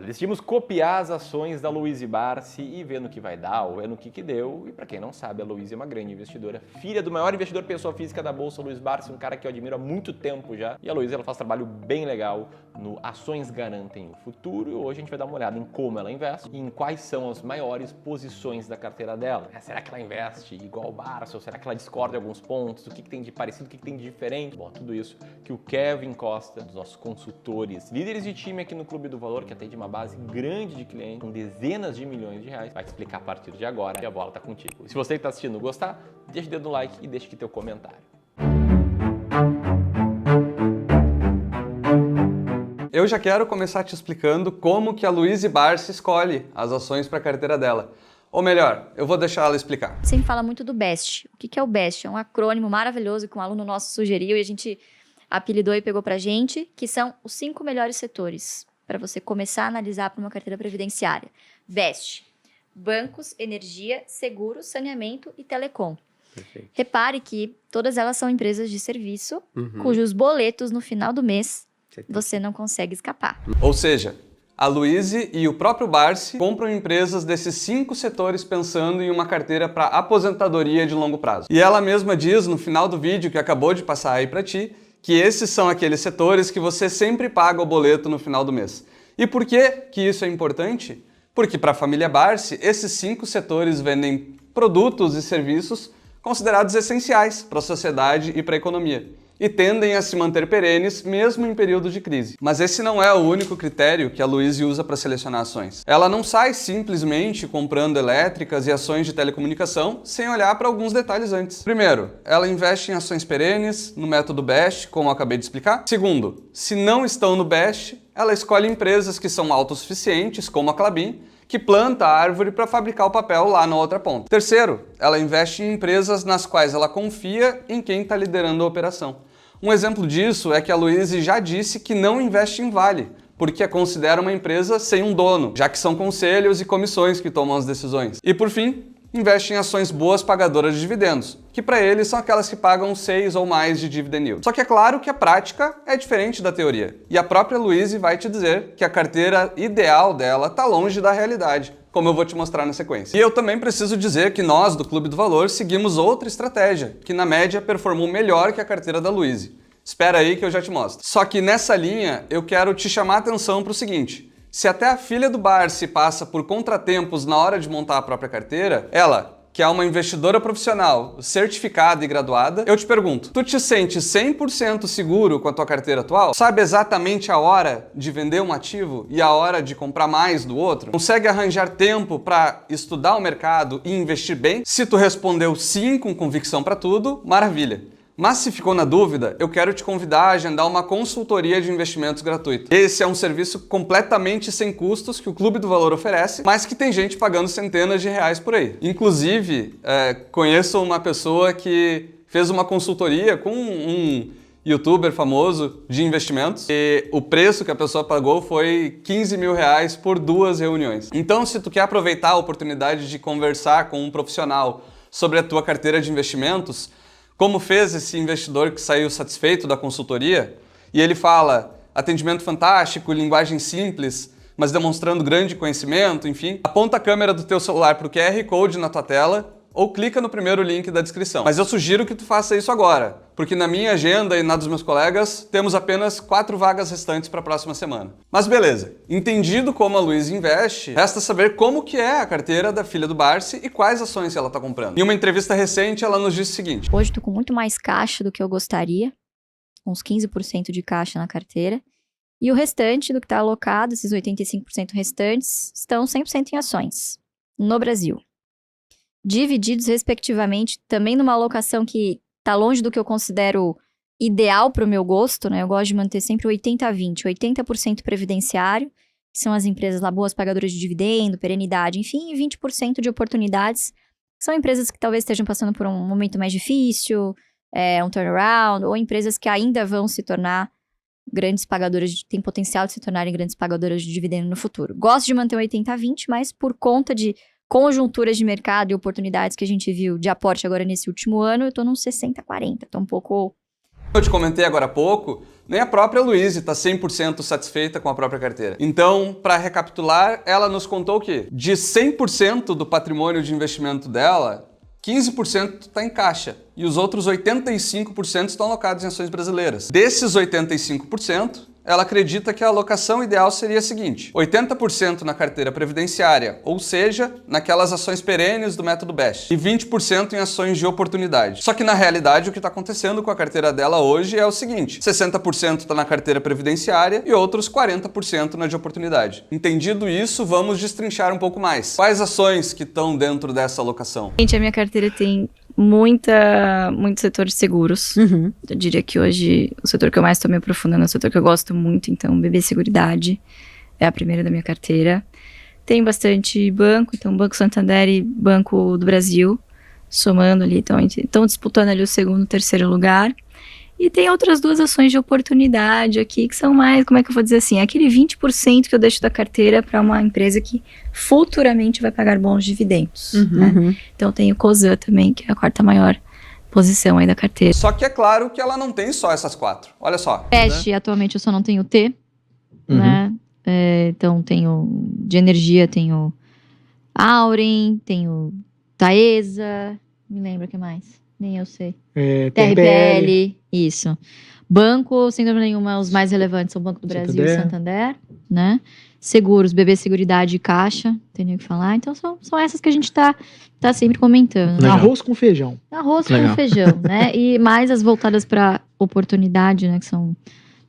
Olha, decidimos copiar as ações da Louise Barsi e ver no que vai dar, ou ver no que deu. E para quem não sabe, a Louise é uma grande investidora, filha do maior investidor pessoa física da Bolsa, Luiz Barsi, um cara que eu admiro há muito tempo já. E a Louise, ela faz trabalho bem legal no Ações Garantem o Futuro. E hoje a gente vai dar uma olhada em como ela investe e em quais são as maiores posições da carteira dela. Será que ela investe igual o Barsi ou será que ela discorda em alguns pontos? O que tem de parecido, o que tem de diferente? Bom, tudo isso que o Kevin Costa, dos nossos consultores, líderes de time aqui no Clube do Valor, que atende uma base grande de clientes, com dezenas de milhões de reais, vai te explicar a partir de agora e a bola tá contigo. E se você que está assistindo gostar, deixa o dedo no like e deixa aqui teu comentário. Eu já quero começar te explicando como que a Louise Barsi escolhe as ações para a carteira dela. Ou melhor, eu vou deixar ela explicar. Sempre fala muito do BEST. O que é o BEST? É um acrônimo maravilhoso que um aluno nosso sugeriu e a gente apelidou e pegou pra gente, que são os 5 melhores setores para você começar a analisar para uma carteira previdenciária. BEST: bancos, energia, seguros, saneamento e telecom. Perfeito. Repare que todas elas são empresas de serviço, cujos boletos no final do mês você não consegue escapar. Ou seja, a Louise e o próprio Barsi compram empresas desses 5 setores pensando em uma carteira para aposentadoria de longo prazo. E ela mesma diz no final do vídeo que acabou de passar aí para ti, que esses são aqueles setores que você sempre paga o boleto no final do mês. E por que isso é importante? Porque para a família Barsi, esses 5 setores vendem produtos e serviços considerados essenciais para a sociedade e para a economia, e tendem a se manter perenes mesmo em períodos de crise. Mas esse não é o único critério que a Louise usa para selecionar ações. Ela não sai simplesmente comprando elétricas e ações de telecomunicação sem olhar para alguns detalhes antes. Primeiro, ela investe em ações perenes, no método BEST, como eu acabei de explicar. Segundo, se não estão no BEST, ela escolhe empresas que são autossuficientes, como a Klabin, que planta a árvore para fabricar o papel lá na outra ponta. Terceiro, ela investe em empresas nas quais ela confia em quem está liderando a operação. Um exemplo disso é que a Louise já disse que não investe em Vale, porque a considera uma empresa sem um dono, já que são conselhos e comissões que tomam as decisões. E por fim, investe em ações boas pagadoras de dividendos, que para eles são aquelas que pagam 6 ou mais de dividend yield. Só que é claro que a prática é diferente da teoria. E a própria Louise vai te dizer que a carteira ideal dela está longe da realidade, como eu vou te mostrar na sequência. E eu também preciso dizer que nós, do Clube do Valor, seguimos outra estratégia, que na média performou melhor que a carteira da Louise. Espera aí que eu já te mostro. Só que nessa linha, eu quero te chamar a atenção para o seguinte: se até a filha do Barsi passa por contratempos na hora de montar a própria carteira, ela, que é uma investidora profissional, certificada e graduada, eu te pergunto, tu te sente 100% seguro com a tua carteira atual? Sabe exatamente a hora de vender um ativo e a hora de comprar mais do outro? Consegue arranjar tempo para estudar o mercado e investir bem? Se tu respondeu sim com convicção para tudo, maravilha. Mas se ficou na dúvida, eu quero te convidar a agendar uma consultoria de investimentos gratuita. Esse é um serviço completamente sem custos que o Clube do Valor oferece, mas que tem gente pagando centenas de reais por aí. Inclusive, conheço uma pessoa que fez uma consultoria com um youtuber famoso de investimentos e o preço que a pessoa pagou foi 15 mil reais por 2 reuniões. Então, se tu quer aproveitar a oportunidade de conversar com um profissional sobre a tua carteira de investimentos, como fez esse investidor que saiu satisfeito da consultoria, e ele fala atendimento fantástico, linguagem simples, mas demonstrando grande conhecimento, enfim, aponta a câmera do teu celular para o QR Code na tua tela ou clica no primeiro link da descrição. Mas eu sugiro que tu faça isso agora, porque na minha agenda e na dos meus colegas temos apenas 4 vagas restantes para a próxima semana. Mas beleza, entendido como a Louise investe, resta saber como que é a carteira da filha do Barsi e quais ações ela está comprando. Em uma entrevista recente, ela nos disse o seguinte: Hoje estou com muito mais caixa do que eu gostaria, uns 15% de caixa na carteira, e o restante do que está alocado, esses 85% restantes, estão 100% em ações, no Brasil. Divididos respectivamente, também numa alocação que está longe do que eu considero ideal para o meu gosto, né? Eu gosto de manter sempre 80-20, 80% previdenciário, que são as empresas lá boas pagadoras de dividendo, perenidade, enfim, e 20% de oportunidades, que são empresas que talvez estejam passando por um momento mais difícil, um turnaround, ou empresas que ainda vão se tornar grandes pagadoras, têm potencial de se tornarem grandes pagadoras de dividendo no futuro. Gosto de manter o 80-20, mas por conta de conjunturas de mercado e oportunidades que a gente viu de aporte agora nesse último ano, eu tô num 60-40, tô um pouco Eu te comentei agora há pouco, nem a própria Luizy está 100% satisfeita com a própria carteira. Então, para recapitular, ela nos contou o quê? De 100% do patrimônio de investimento dela, 15% está em caixa e os outros 85% estão alocados em ações brasileiras. Desses 85%, ela acredita que a alocação ideal seria a seguinte: 80% na carteira previdenciária, ou seja, naquelas ações perenes do método BEST, e 20% em ações de oportunidade. Só que na realidade o que está acontecendo com a carteira dela hoje é o seguinte: 60% está na carteira previdenciária e outros 40% na de oportunidade. Entendido isso, vamos destrinchar um pouco mais. Quais ações que estão dentro dessa alocação? Gente, a minha carteira tem muito setor de seguros. Eu diria que hoje o setor que eu mais estou me aprofundando é o setor que eu gosto muito, então BB Seguridade é a primeira da minha carteira. Tem bastante banco, então Banco Santander e Banco do Brasil, somando ali, estão disputando ali o segundo e terceiro lugar. E tem outras duas ações de oportunidade aqui, que são mais, como é que eu vou dizer assim, aquele 20% que eu deixo da carteira para uma empresa que futuramente vai pagar bons dividendos, né? Então tem o Cosan também, que é a quarta maior posição aí da carteira. Só que é claro que ela não tem só essas 4. Olha só. Peste, atualmente eu só não tenho T, né? Então tenho de energia, tenho Auren, tenho Taesa, me lembra o que mais? Nem eu sei. TRPL, isso. Banco, sem dúvida nenhuma, os mais relevantes são o Banco do Brasil e Santander, né? Seguros, BB Seguridade e Caixa, tem nem o que falar. Então são essas que a gente tá sempre comentando. Né? Arroz com feijão. Arroz com feijão, né? E mais as voltadas para oportunidade, né? Que são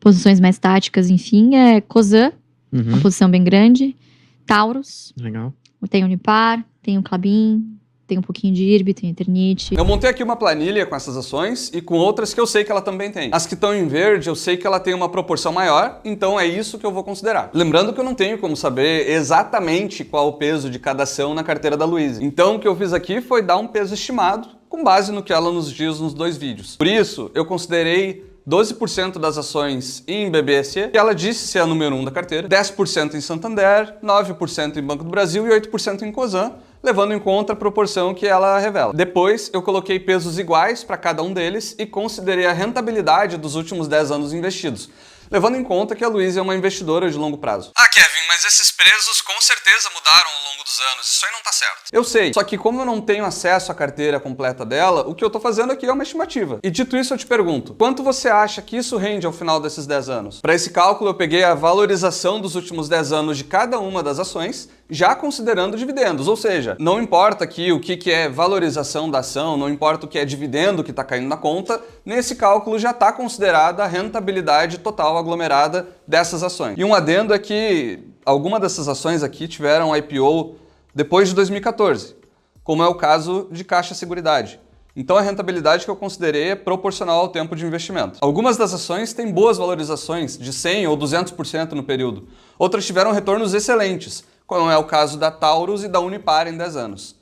posições mais táticas, enfim. É Cosan, uma posição bem grande. Taurus. Legal. Tem Unipar, tem o Klabin, tem um pouquinho de IRB, tem Eternit. Eu montei aqui uma planilha com essas ações e com outras que eu sei que ela também tem. As que estão em verde, eu sei que ela tem uma proporção maior, então é isso que eu vou considerar. Lembrando que eu não tenho como saber exatamente qual o peso de cada ação na carteira da Luizy. Então o que eu fiz aqui foi dar um peso estimado com base no que ela nos diz nos 2 vídeos. Por isso, eu considerei 12% das ações em BBSE, que ela disse ser a número 1 da carteira, 10% em Santander, 9% em Banco do Brasil e 8% em Cosan, levando em conta a proporção que ela revela. Depois, eu coloquei pesos iguais para cada um deles e considerei a rentabilidade dos últimos 10 anos investidos, levando em conta que a Luizy é uma investidora de longo prazo. Ah, Kevin, mas esses preços com certeza mudaram ao longo dos anos, isso aí não tá certo. Eu sei, só que como eu não tenho acesso à carteira completa dela, o que eu tô fazendo aqui é uma estimativa. E dito isso, eu te pergunto, quanto você acha que isso rende ao final desses 10 anos? Para esse cálculo, eu peguei a valorização dos últimos 10 anos de cada uma das ações, já considerando dividendos, ou seja, não importa aqui o que é valorização da ação, não importa o que é dividendo que está caindo na conta, nesse cálculo já está considerada a rentabilidade total aglomerada dessas ações. E um adendo é que algumas dessas ações aqui tiveram IPO depois de 2014, como é o caso de Caixa Seguridade. Então a rentabilidade que eu considerei é proporcional ao tempo de investimento. Algumas das ações têm boas valorizações, de 100% ou 200% no período. Outras tiveram retornos excelentes, como é o caso da Taurus e da Unipar em 10 anos.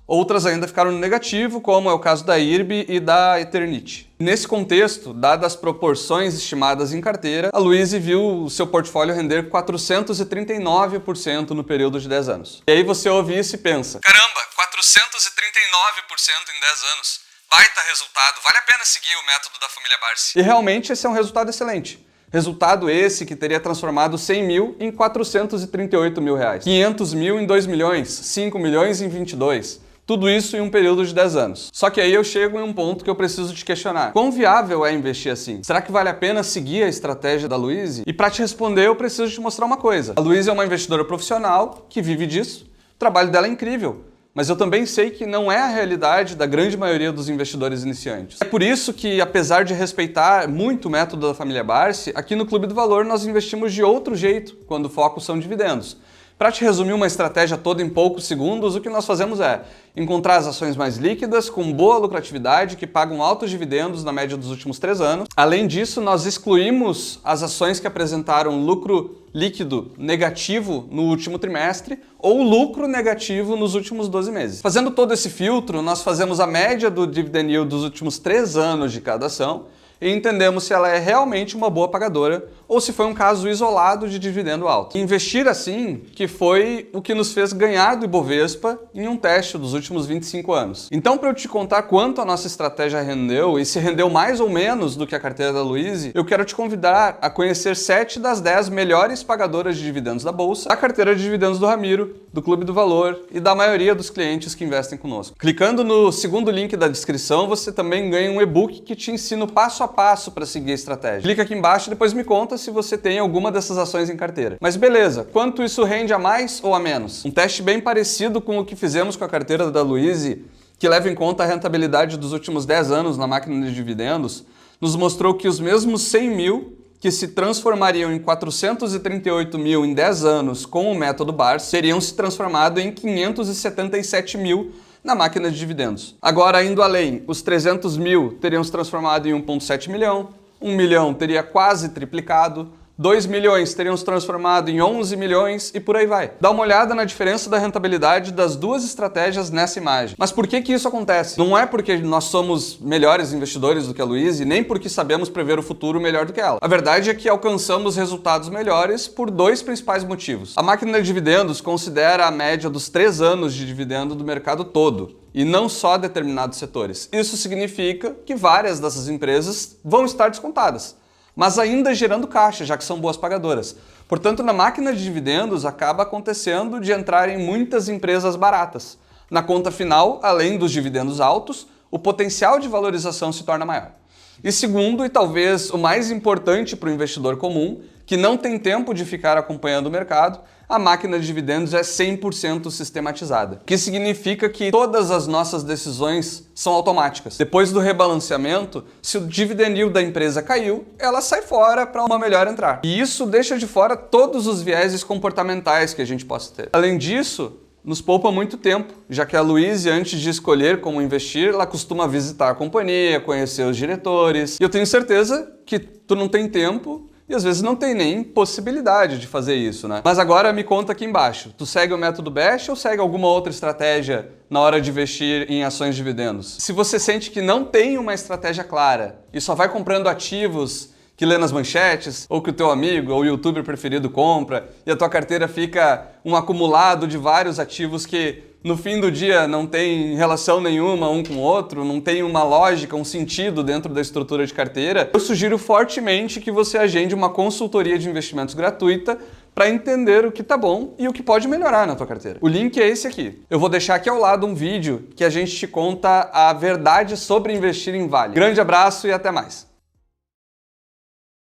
Outras ainda ficaram no negativo, como é o caso da IRB e da Eternit. Nesse contexto, dadas as proporções estimadas em carteira, a Luizy viu o seu portfólio render 439% no período de 10 anos. E aí você ouve isso e pensa, caramba, 439% em 10 anos. Baita resultado, vale a pena seguir o método da família Barsi. E realmente esse é um resultado excelente. Resultado esse que teria transformado 100 mil em 438 mil reais. 500 mil em 2 milhões, 5 milhões em 22. Tudo isso em um período de 10 anos. Só que aí eu chego em um ponto que eu preciso te questionar. Quão viável é investir assim? Será que vale a pena seguir a estratégia da Luizy? E para te responder, eu preciso te mostrar uma coisa. A Luizy é uma investidora profissional que vive disso. O trabalho dela é incrível. Mas eu também sei que não é a realidade da grande maioria dos investidores iniciantes. É por isso que, apesar de respeitar muito o método da família Barsi, aqui no Clube do Valor nós investimos de outro jeito, quando o foco são dividendos. Para te resumir uma estratégia toda em poucos segundos, o que nós fazemos é encontrar as ações mais líquidas, com boa lucratividade, que pagam altos dividendos na média dos últimos 3 anos. Além disso, nós excluímos as ações que apresentaram lucro líquido negativo no último trimestre ou lucro negativo nos últimos 12 meses. Fazendo todo esse filtro, nós fazemos a média do dividend yield dos últimos 3 anos de cada ação e entendemos se ela é realmente uma boa pagadora ou se foi um caso isolado de dividendo alto. Investir assim que foi o que nos fez ganhar do Ibovespa em um teste dos últimos 25 anos. Então, para eu te contar quanto a nossa estratégia rendeu e se rendeu mais ou menos do que a carteira da Luizy, eu quero te convidar a conhecer 7 das 10 melhores pagadoras de dividendos da Bolsa, a carteira de dividendos do Ramiro, do Clube do Valor e da maioria dos clientes que investem conosco. Clicando no segundo link da descrição, você também ganha um e-book que te ensina o passo a passo para seguir a estratégia. Clica aqui embaixo e depois me conta se você tem alguma dessas ações em carteira. Mas beleza, quanto isso rende a mais ou a menos? Um teste bem parecido com o que fizemos com a carteira da Luizy, que leva em conta a rentabilidade dos últimos 10 anos na máquina de dividendos, nos mostrou que os mesmos 100 mil que se transformariam em 438 mil em 10 anos com o método Barsi, teriam se transformado em 577 mil na máquina de dividendos. Agora, indo além, os 300 mil teriam se transformado em 1,7 milhão, 1 milhão teria quase triplicado, 2 milhões teriam se transformado em 11 milhões e por aí vai. Dá uma olhada na diferença da rentabilidade das duas estratégias nessa imagem. Mas por que isso acontece? Não é porque nós somos melhores investidores do que a Luizy, nem porque sabemos prever o futuro melhor do que ela. A verdade é que alcançamos resultados melhores por dois principais motivos. A máquina de dividendos considera a média dos 3 anos de dividendo do mercado todo, e não só determinados setores. Isso significa que várias dessas empresas vão estar descontadas, mas ainda gerando caixa, já que são boas pagadoras. Portanto, na máquina de dividendos acaba acontecendo de entrarem muitas empresas baratas. Na conta final, além dos dividendos altos, o potencial de valorização se torna maior. E segundo, e talvez o mais importante para o investidor comum, que não tem tempo de ficar acompanhando o mercado, a máquina de dividendos é 100% sistematizada, o que significa que todas as nossas decisões são automáticas. Depois do rebalanceamento, se o dividend yield da empresa caiu, ela sai fora para uma melhor entrar. E isso deixa de fora todos os vieses comportamentais que a gente possa ter. Além disso, nos poupa muito tempo, já que a Luizy, antes de escolher como investir, ela costuma visitar a companhia, conhecer os diretores. E eu tenho certeza que tu não tem tempo e às vezes não tem nem possibilidade de fazer isso, né? Mas agora me conta aqui embaixo, tu segue o método BEST ou segue alguma outra estratégia na hora de investir em ações de dividendos? Se você sente que não tem uma estratégia clara e só vai comprando ativos que lê nas manchetes, ou que o teu amigo ou youtuber preferido compra, e a tua carteira fica um acumulado de vários ativos que no fim do dia não tem relação nenhuma um com o outro, não tem uma lógica, um sentido dentro da estrutura de carteira, eu sugiro fortemente que você agende uma consultoria de investimentos gratuita para entender o que tá bom e o que pode melhorar na tua carteira. O link é esse aqui. Eu vou deixar aqui ao lado um vídeo que a gente te conta a verdade sobre investir em Vale. Grande abraço e até mais!